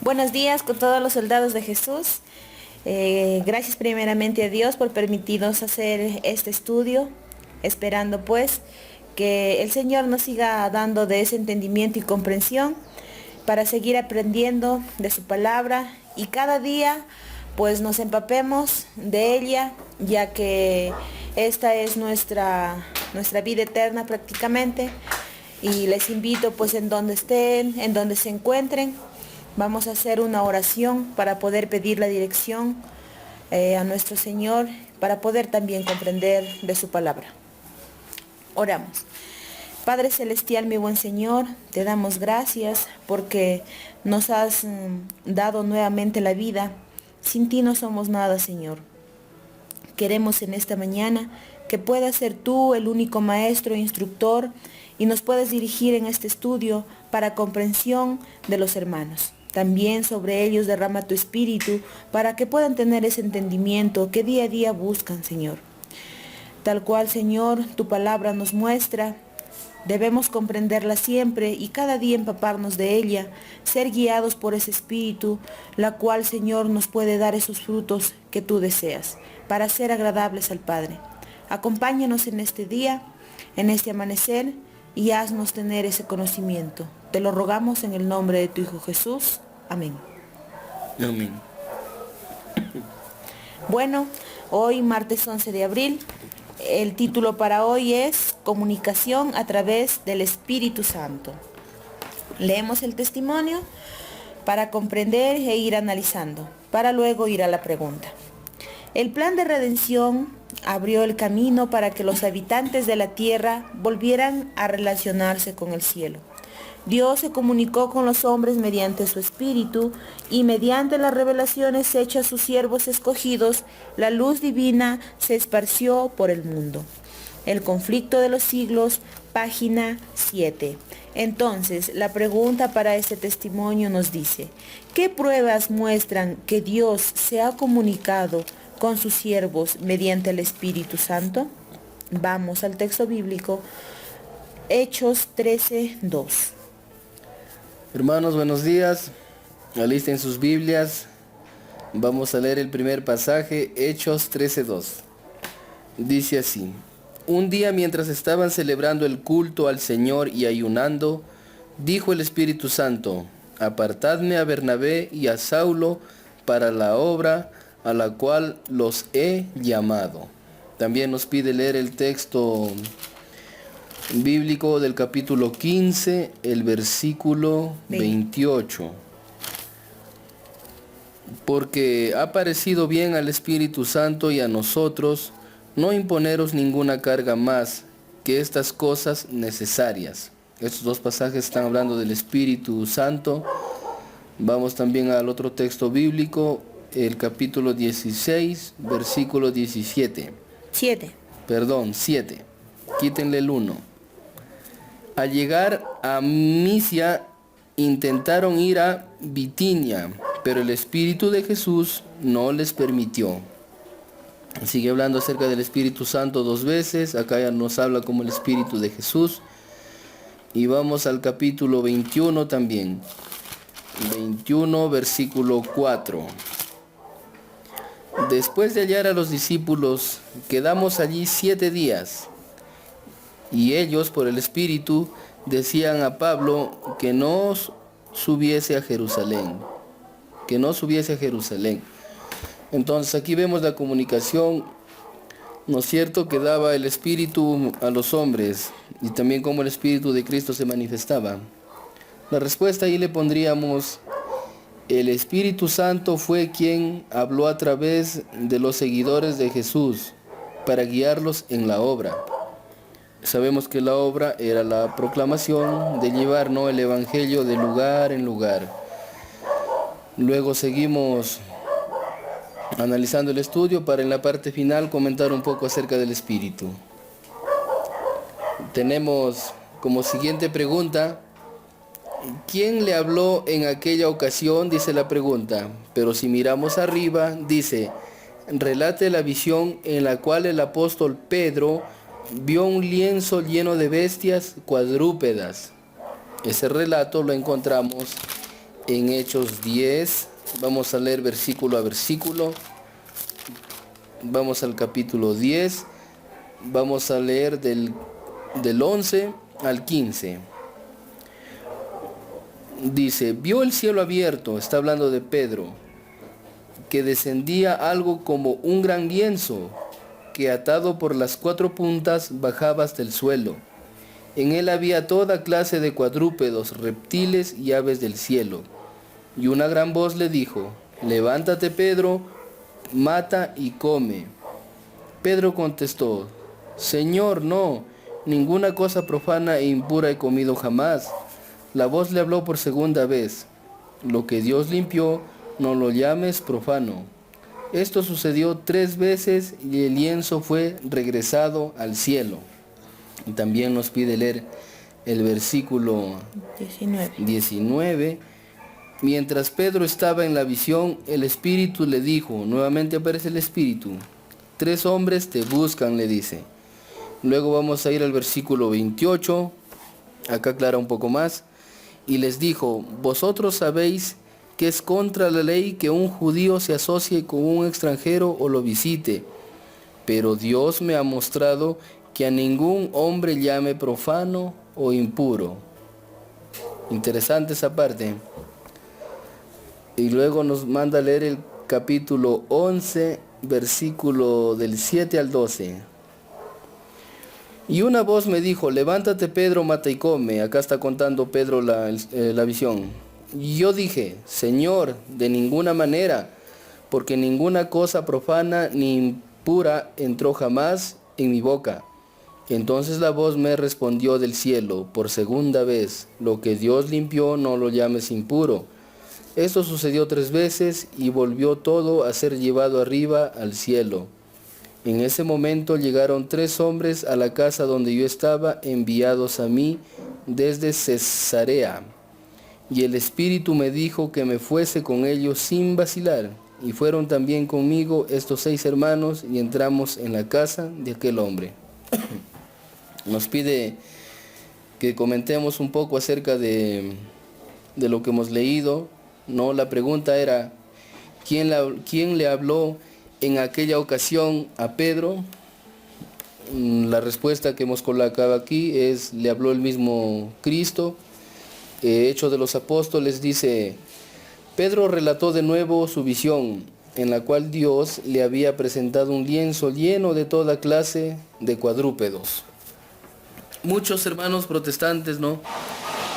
Buenos días con todos los soldados de Jesús. Gracias primeramente a Dios por permitirnos hacer este estudio, esperando pues que el Señor nos siga dando de ese entendimiento y comprensión para seguir aprendiendo de su palabra y cada día pues nos empapemos de ella, ya que esta es nuestra vida eterna prácticamente. Y les invito pues en donde estén, en donde se encuentren, vamos a hacer una oración para poder pedir la dirección a nuestro Señor, para poder también comprender de su palabra. Oramos. Padre Celestial, mi buen Señor, te damos gracias porque nos has dado nuevamente la vida. Sin ti no somos nada, Señor. Queremos en esta mañana que puedas ser tú el único maestro e instructor y nos puedas dirigir en este estudio para comprensión de los hermanos. También sobre ellos derrama tu espíritu para que puedan tener ese entendimiento que día a día buscan, Señor. Tal cual, Señor, tu palabra nos muestra, debemos comprenderla siempre y cada día empaparnos de ella, ser guiados por ese espíritu, la cual, Señor, nos puede dar esos frutos que tú deseas, para ser agradables al Padre. Acompáñanos en este día, en este amanecer, y haznos tener ese conocimiento. Te lo rogamos en el nombre de tu Hijo Jesús. Amén. Amén. Bueno, hoy martes 11 de abril, el título para hoy es Comunicación a través del Espíritu Santo. Leemos el testimonio para comprender e ir analizando, para luego ir a la pregunta. El plan de redención abrió el camino para que los habitantes de la tierra volvieran a relacionarse con el cielo. Dios se comunicó con los hombres mediante su Espíritu y mediante las revelaciones hechas a sus siervos escogidos, la luz divina se esparció por el mundo. El conflicto de los siglos, página 7. Entonces, la pregunta para este testimonio nos dice, ¿qué pruebas muestran que Dios se ha comunicado con sus siervos mediante el Espíritu Santo? Vamos al texto bíblico, Hechos 13:2. Hermanos, buenos días. Alisten sus Biblias. Vamos a leer el primer pasaje, Hechos 13:2. Dice así: Un día mientras estaban celebrando el culto al Señor y ayunando, dijo el Espíritu Santo, apartadme a Bernabé y a Saulo para la obra a la cual los he llamado. También nos pide leer el texto bíblico del capítulo 15, el versículo 28. Porque ha parecido bien al Espíritu Santo y a nosotros no imponeros ninguna carga más que estas cosas necesarias. Estos dos pasajes están hablando del Espíritu Santo. Vamos también al otro texto bíblico, el capítulo 16, versículo 17. 7. Quítenle el 1. Al llegar a Misia, intentaron ir a Bitinia, pero el Espíritu de Jesús no les permitió. Sigue hablando acerca del Espíritu Santo dos veces. Acá ya nos habla como el Espíritu de Jesús. Y vamos al capítulo 21 también. 21, versículo 4. Después de hallar a los discípulos, quedamos allí 7 días. Y ellos, por el Espíritu, decían a Pablo que no subiese a Jerusalén. Entonces aquí vemos la comunicación, ¿no es cierto?, que daba el Espíritu a los hombres y también cómo el Espíritu de Cristo se manifestaba. La respuesta ahí le pondríamos: el Espíritu Santo fue quien habló a través de los seguidores de Jesús para guiarlos en la obra. Sabemos que la obra era la proclamación de llevar, ¿no?, el Evangelio de lugar en lugar. Luego seguimos analizando el estudio para en la parte final comentar un poco acerca del Espíritu. Tenemos como siguiente pregunta: ¿quién le habló en aquella ocasión? Dice la pregunta. Pero si miramos arriba, dice, relate la visión en la cual el apóstol Pedro vio un lienzo lleno de bestias cuadrúpedas. Ese relato lo encontramos en Hechos 10. Vamos a leer versículo a versículo. Vamos al capítulo 10. Vamos a leer del 11 al 15. Dice, vio el cielo abierto, está hablando de Pedro, que descendía algo como un gran lienzo, que atado por las 4 puntas bajaba hasta el suelo. En él había toda clase de cuadrúpedos, reptiles y aves del cielo. Y una gran voz le dijo, levántate Pedro, mata y come. Pedro contestó, Señor, no, ninguna cosa profana e impura he comido jamás. La voz le habló por segunda vez, lo que Dios limpió, no lo llames profano. Esto sucedió 3 veces y el lienzo fue regresado al cielo. Y también nos pide leer el versículo 19. Mientras Pedro estaba en la visión, el Espíritu le dijo, nuevamente aparece el Espíritu, 3 hombres te buscan, le dice. Luego vamos a ir al versículo 28, acá aclara un poco más, y les dijo, vosotros sabéis que es contra la ley que un judío se asocie con un extranjero o lo visite, pero Dios me ha mostrado que a ningún hombre llame profano o impuro. Interesante esa parte. Y luego nos manda a leer el capítulo 11, versículo del 7 al 12. Y una voz me dijo, levántate Pedro, mata y come. Acá está contando Pedro la visión. Y yo dije, Señor, de ninguna manera, porque ninguna cosa profana ni impura entró jamás en mi boca. Entonces la voz me respondió del cielo, por segunda vez, lo que Dios limpió no lo llames impuro. Esto sucedió 3 veces y volvió todo a ser llevado arriba al cielo. En ese momento llegaron 3 hombres a la casa donde yo estaba, enviados a mí desde Cesarea. Y el Espíritu me dijo que me fuese con ellos sin vacilar. Y fueron también conmigo estos 6 hermanos y entramos en la casa de aquel hombre. Nos pide que comentemos un poco acerca de lo que hemos leído, ¿no? La pregunta era, ¿quién le habló en aquella ocasión a Pedro? La respuesta que hemos colocado aquí es, le habló el mismo Cristo. Hechos de los Apóstoles dice, Pedro relató de nuevo su visión, en la cual Dios le había presentado un lienzo lleno de toda clase de cuadrúpedos. Muchos hermanos protestantes, ¿no?,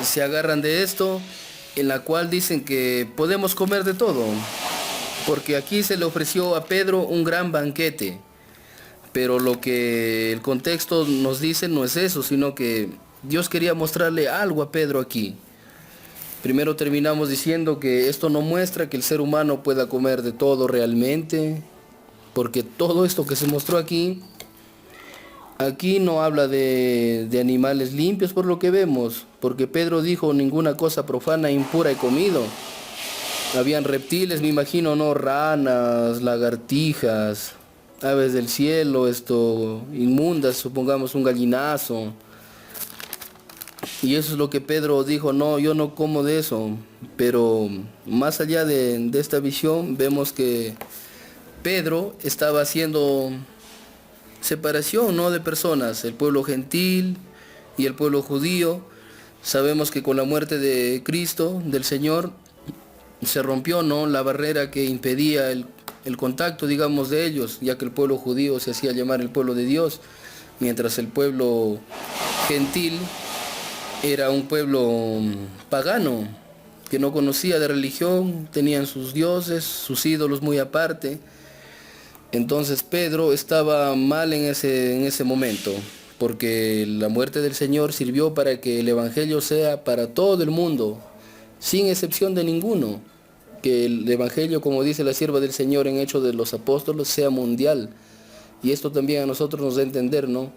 se agarran de esto, en la cual dicen que podemos comer de todo, porque aquí se le ofreció a Pedro un gran banquete, pero lo que el contexto nos dice no es eso, sino que Dios quería mostrarle algo a Pedro aquí. Primero terminamos diciendo que esto no muestra que el ser humano pueda comer de todo realmente, porque todo esto que se mostró aquí no habla de animales limpios por lo que vemos, porque Pedro dijo ninguna cosa profana e impura he comido. Habían reptiles, me imagino, ¿no? Ranas, lagartijas, aves del cielo, inmundas, supongamos un gallinazo. Y eso es lo que Pedro dijo, no, yo no como de eso. Pero más allá de esta visión, vemos que Pedro estaba haciendo separación, ¿no?, de personas, el pueblo gentil y el pueblo judío. Sabemos que con la muerte de Cristo, del Señor, se rompió, ¿no?, la barrera que impedía el contacto, digamos, de ellos, ya que el pueblo judío se hacía llamar el pueblo de Dios, mientras el pueblo gentil era un pueblo pagano, que no conocía de religión, tenían sus dioses, sus ídolos muy aparte. Entonces Pedro estaba mal en ese momento, porque la muerte del Señor sirvió para que el Evangelio sea para todo el mundo, sin excepción de ninguno. Que el Evangelio, como dice la sierva del Señor en Hechos de los Apóstoles, sea mundial. Y esto también a nosotros nos da a entender, ¿no?,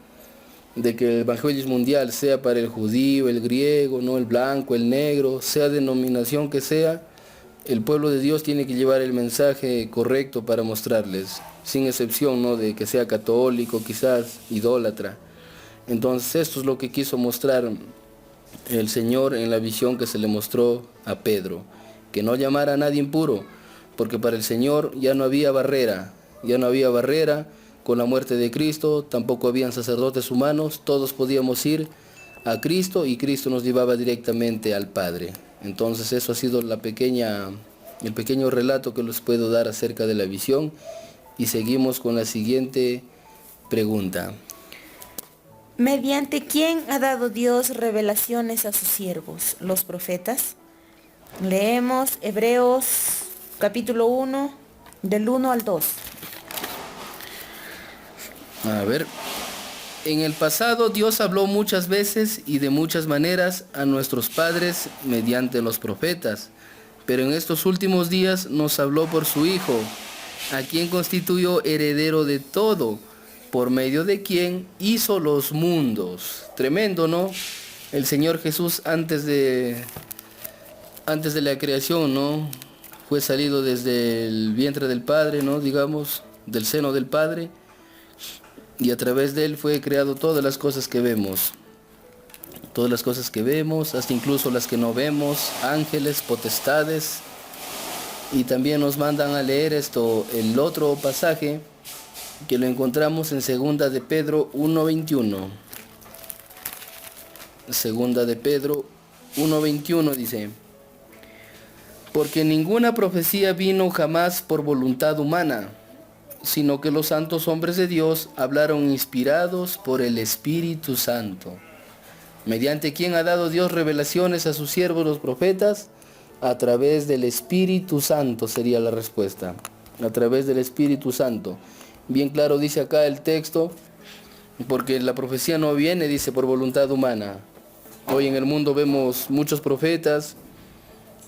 de que el Evangelio es mundial, sea para el judío, el griego, ¿no?, el blanco, el negro, sea denominación que sea, el pueblo de Dios tiene que llevar el mensaje correcto para mostrarles, sin excepción, ¿no?, de que sea católico, quizás idólatra. Entonces esto es lo que quiso mostrar el Señor en la visión que se le mostró a Pedro. que no llamara a nadie impuro, porque para el Señor ya no había barrera, con la muerte de Cristo, tampoco habían sacerdotes humanos, todos podíamos ir a Cristo y Cristo nos llevaba directamente al Padre. Entonces eso ha sido el pequeño relato que les puedo dar acerca de la visión, y seguimos con la siguiente pregunta. ¿Mediante quién ha dado Dios revelaciones a sus siervos, los profetas? Leemos Hebreos capítulo 1, del 1 al 2. A ver, en el pasado Dios habló muchas veces y de muchas maneras a nuestros padres mediante los profetas, pero en estos últimos días nos habló por su Hijo, a quien constituyó heredero de todo, por medio de quien hizo los mundos. Tremendo, ¿no? El Señor Jesús antes de la creación, ¿no? Fue salido desde el vientre del Padre, ¿no? Digamos, del seno del Padre, y a través de él fue creado todas las cosas que vemos. Todas las cosas que vemos, hasta incluso las que no vemos, ángeles, potestades. Y también nos mandan a leer el otro pasaje, que lo encontramos en Segunda de Pedro 1:21. Segunda de Pedro 1:21 dice: porque ninguna profecía vino jamás por voluntad humana, sino que los santos hombres de Dios hablaron inspirados por el Espíritu Santo. ¿Mediante quién ha dado Dios revelaciones a sus siervos los profetas? A través del Espíritu Santo sería la respuesta. A través del Espíritu Santo. Bien claro dice acá el texto, porque la profecía no viene, dice, por voluntad humana. Hoy en el mundo vemos muchos profetas,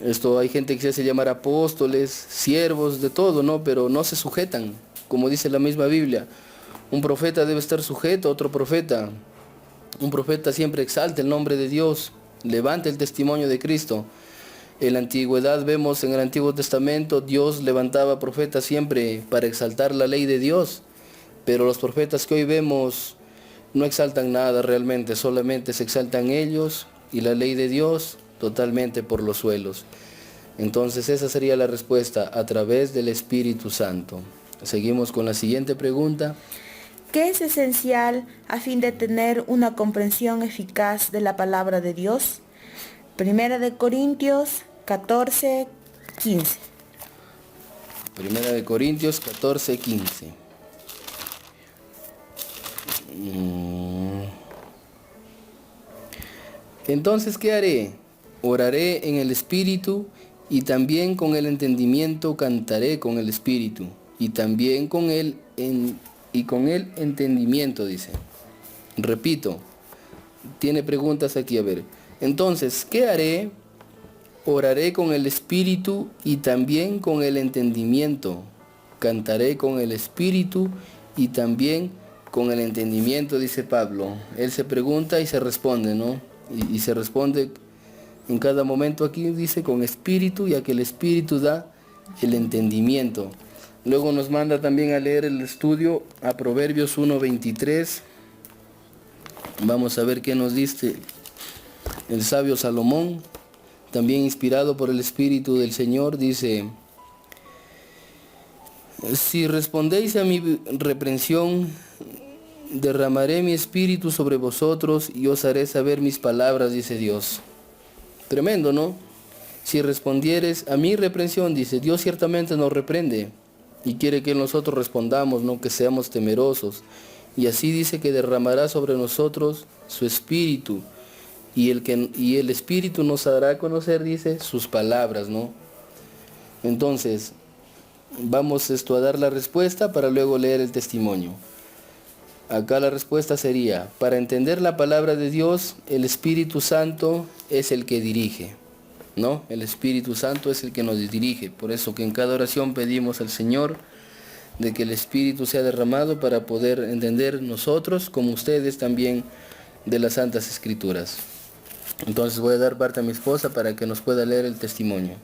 hay gente que se hace llamar apóstoles, siervos, de todo, ¿no? Pero no se sujetan, como dice la misma Biblia. Un profeta debe estar sujeto a otro profeta. Un profeta siempre exalta el nombre de Dios, levanta el testimonio de Cristo. En la antigüedad vemos en el Antiguo Testamento, Dios levantaba profetas siempre para exaltar la ley de Dios, pero los profetas que hoy vemos no exaltan nada realmente, solamente se exaltan ellos y la ley de Dios totalmente por los suelos. Entonces esa sería la respuesta, a través del Espíritu Santo. Seguimos con la siguiente pregunta. ¿Qué es esencial a fin de tener una comprensión eficaz de la palabra de Dios? Primera de Corintios 14, 15. Primera de Corintios 14, 15. Entonces, ¿qué haré? Oraré en el Espíritu, y también con el entendimiento cantaré con el Espíritu, y también con el entendimiento, dice. Repito, tiene preguntas aquí, a ver. Entonces, ¿qué haré? Oraré con el Espíritu y también con el entendimiento. Cantaré con el Espíritu y también con el entendimiento, dice Pablo. Él se pregunta y se responde, ¿no? Y se responde en cada momento aquí, dice, con Espíritu, ya que el Espíritu da el entendimiento. Luego nos manda también a leer el estudio a Proverbios 1:23. Vamos a ver qué nos dice el sabio Salomón, también inspirado por el Espíritu del Señor. Dice: si respondéis a mi reprensión, derramaré mi espíritu sobre vosotros y os haré saber mis palabras, dice Dios. Tremendo, ¿no? Si respondieres a mi reprensión, dice Dios, ciertamente nos reprende y quiere que nosotros respondamos, no que seamos temerosos. Y así dice que derramará sobre nosotros su espíritu, y el espíritu nos hará conocer, dice, sus palabras, ¿no? Entonces, vamos a dar la respuesta para luego leer el testimonio. Acá la respuesta sería: para entender la palabra de Dios, el Espíritu Santo es el que dirige, ¿no? El Espíritu Santo es el que nos dirige. Por eso que en cada oración pedimos al Señor de que el Espíritu sea derramado para poder entender nosotros, como ustedes también, de las Santas Escrituras. Entonces voy a dar parte a mi esposa para que nos pueda leer el testimonio.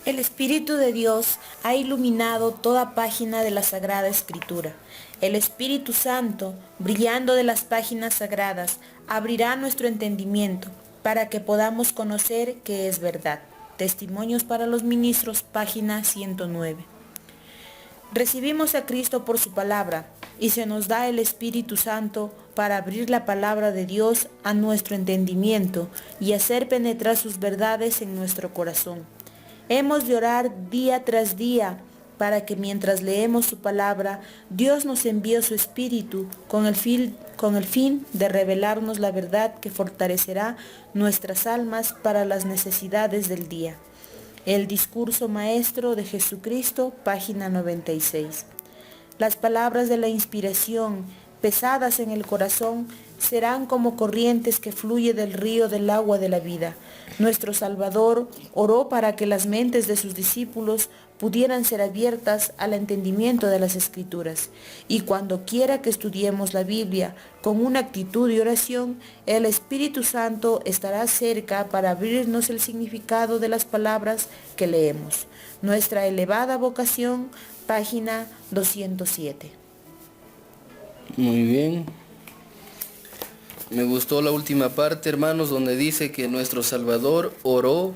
El Espíritu de Dios ha iluminado toda página de la Sagrada Escritura. El Espíritu Santo, brillando de las páginas sagradas, abrirá nuestro entendimiento para que podamos conocer que es verdad. Testimonios para los Ministros, página 109. Recibimos a Cristo por su palabra y se nos da el Espíritu Santo para abrir la palabra de Dios a nuestro entendimiento y hacer penetrar sus verdades en nuestro corazón. Hemos de orar día tras día para que mientras leemos su palabra, Dios nos envíe su Espíritu con el fin de revelarnos la verdad que fortalecerá nuestras almas para las necesidades del día. El discurso maestro de Jesucristo, página 96. Las palabras de la inspiración, pesadas en el corazón, serán como corrientes que fluye del río del agua de la vida. Nuestro Salvador oró para que las mentes de sus discípulos pudieran ser abiertas al entendimiento de las Escrituras. Y cuando quiera que estudiemos la Biblia con una actitud de oración, el Espíritu Santo estará cerca para abrirnos el significado de las palabras que leemos. Nuestra elevada vocación, página 207. Muy bien. Me gustó la última parte, hermanos, donde dice que nuestro Salvador oró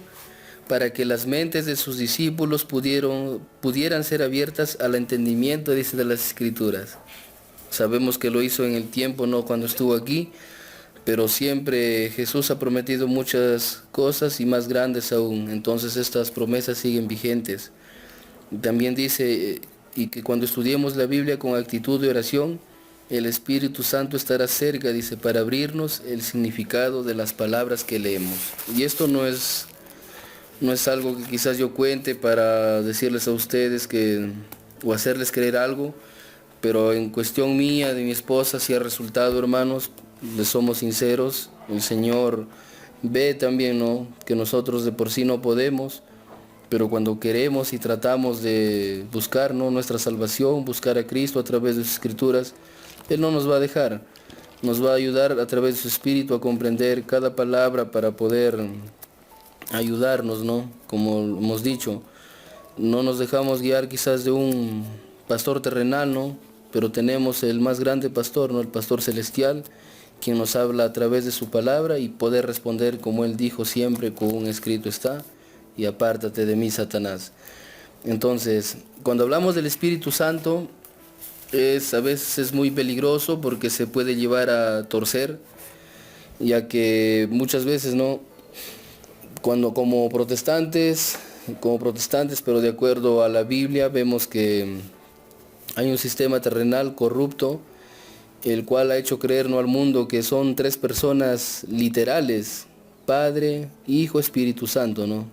para que las mentes de sus discípulos pudieran ser abiertas al entendimiento, dice, de las Escrituras. Sabemos que lo hizo en el tiempo, no cuando estuvo aquí, pero siempre Jesús ha prometido muchas cosas y más grandes aún. Entonces estas promesas siguen vigentes. También dice y que cuando estudiemos la Biblia con actitud de oración, el Espíritu Santo estará cerca, dice, para abrirnos el significado de las palabras que leemos. Y esto no es algo que quizás yo cuente para decirles a ustedes o hacerles creer algo, pero en cuestión mía, de mi esposa, si ha resultado, hermanos, les somos sinceros, el Señor ve también, ¿no?, que nosotros de por sí no podemos, pero cuando queremos y tratamos de buscar, ¿no?, nuestra salvación, buscar a Cristo a través de sus Escrituras, Él no nos va a dejar, nos va a ayudar a través de su Espíritu a comprender cada palabra para poder ayudarnos, ¿no? Como hemos dicho, no nos dejamos guiar quizás de un pastor terrenal, ¿no? Pero tenemos el más grande pastor, ¿no?, el pastor celestial, quien nos habla a través de su palabra y poder responder como Él dijo siempre, como un escrito está, y apártate de mí, Satanás. Entonces, cuando hablamos del Espíritu Santo, a veces es muy peligroso porque se puede llevar a torcer, ya que muchas veces, ¿no?, cuando como protestantes, pero de acuerdo a la Biblia, vemos que hay un sistema terrenal corrupto, el cual ha hecho creer, ¿no?, al mundo que son tres personas literales, Padre, Hijo, Espíritu Santo, ¿no?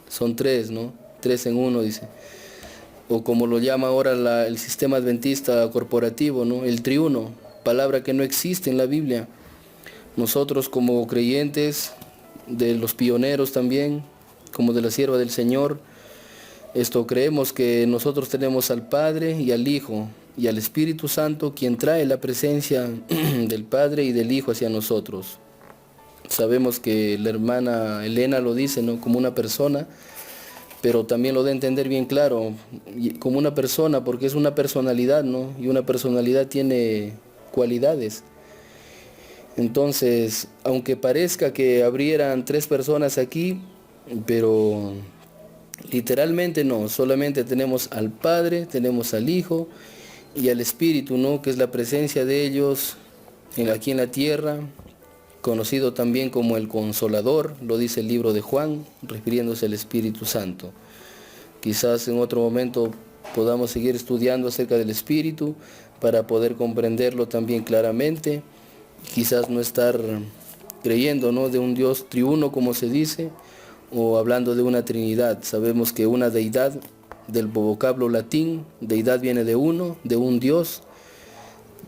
Son tres, ¿no? Tres en uno, dice. O como lo llama ahora el sistema adventista corporativo, ¿no?, el triuno, palabra que no existe en la Biblia. Nosotros como creyentes, de los pioneros también, como de la sierva del Señor, creemos que nosotros tenemos al Padre y al Hijo y al Espíritu Santo, quien trae la presencia del Padre y del Hijo hacia nosotros. Sabemos que la hermana Elena lo dice, ¿no?, como una persona, pero también lo da a entender bien claro, como una persona, porque es una personalidad, ¿no? Y una personalidad tiene cualidades. Entonces, aunque parezca que abrieran tres personas aquí, pero literalmente no, solamente tenemos al Padre, tenemos al Hijo y al Espíritu, ¿no?, que es la presencia de ellos aquí en la tierra, conocido también como el Consolador, lo dice el libro de Juan, refiriéndose al Espíritu Santo. Quizás en otro momento podamos seguir estudiando acerca del Espíritu para poder comprenderlo también claramente, quizás no estar creyendo, ¿no?, de un Dios triuno, como se dice, o hablando de una Trinidad. Sabemos que una deidad, del vocablo latín, deidad viene de uno, de un Dios,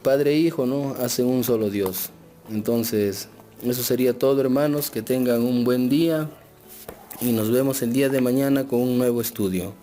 Padre e Hijo, ¿no?, hacen un solo Dios. Entonces, eso sería todo, hermanos, que tengan un buen día y nos vemos el día de mañana con un nuevo estudio.